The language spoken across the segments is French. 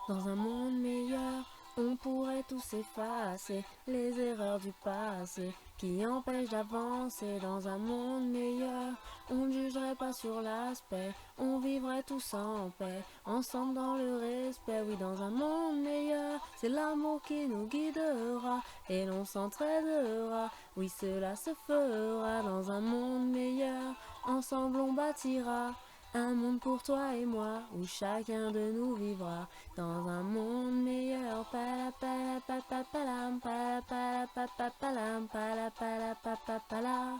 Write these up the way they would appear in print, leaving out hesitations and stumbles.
Dans un monde meilleur, on pourrait tous effacer les erreurs du passé qui empêchent d'avancer. Dans un monde meilleur, on ne jugerait pas sur l'aspect, on vivrait tous en paix, ensemble dans le respect. Oui, dans un monde meilleur, c'est l'amour qui nous guidera et l'on s'entraidera. Oui, cela se fera dans un monde meilleur, ensemble on bâtira un monde pour toi et moi, où chacun de nous vivra dans un monde meilleur. Pala pala pala pala pala pala pala pala pala pala pala pala.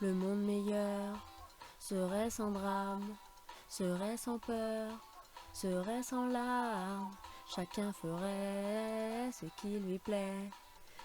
Le monde meilleur serait sans drame, serait sans peur, serait sans larmes. Chacun ferait ce qui lui plaît,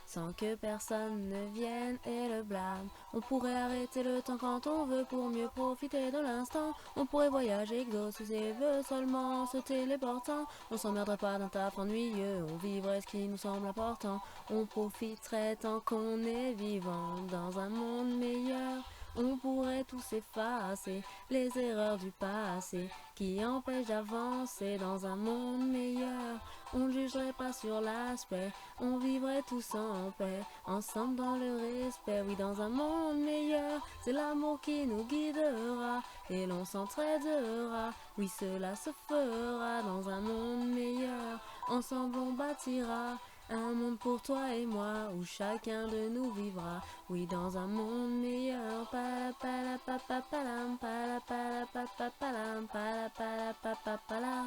sans que personne ne vienne et le blâme. On pourrait arrêter le temps quand on veut pour mieux profiter de l'instant. On pourrait voyager, exaucer ses vœux seulement en se téléportant. On s'emmerderait pas d'un taf ennuyeux, on vivrait ce qui nous semble important. On profiterait tant qu'on est vivant dans un monde meilleur. On pourrait tous effacer les erreurs du passé qui empêchent d'avancer dans un monde meilleur. On ne jugerait pas sur l'aspect, on vivrait tous en paix, ensemble dans le respect. Oui, dans un monde meilleur, c'est l'amour qui nous guidera et l'on s'entraidera. Oui, cela se fera dans un monde meilleur, ensemble on bâtira un monde pour toi et moi, où chacun de nous vivra. Oui, dans un monde meilleur. Pala pala pala pala pala pala pala pala pala pala pala.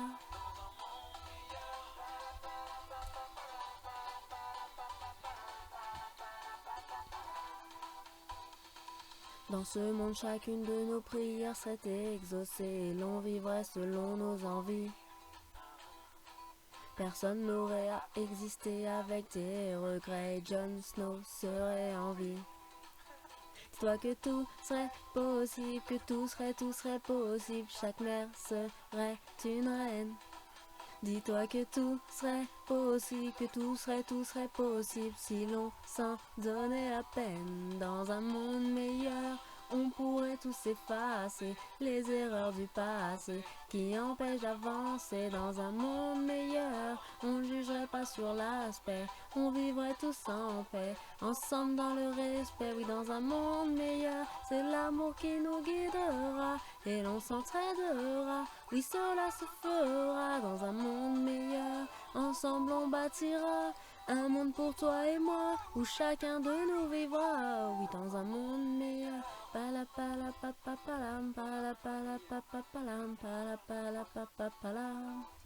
Dans ce monde, chacune de nos prières serait exaucée et l'on vivrait selon nos envies. Personne n'aurait à exister avec des regrets. Jon Snow serait en vie. Dis-toi que tout serait possible, que tout serait possible. Chaque mère serait une reine. Dis-toi que tout serait possible, que tout serait possible si l'on s'en donnait la peine. Dans un monde meilleur, on pourrait tous effacer les erreurs du passé qui empêchent d'avancer. Dans un monde meilleur, on ne jugerait pas sur l'aspect, on vivrait tous en paix, ensemble dans le respect. Oui, dans un monde meilleur, c'est l'amour qui nous guidera et l'on s'entraidera. Oui, cela se fera dans un monde meilleur, ensemble on bâtira un monde pour toi et moi, où chacun de nous vivra. Oui, dans un monde meilleur. Pala pala pala pala pala pala pala pala pala pala pala pala.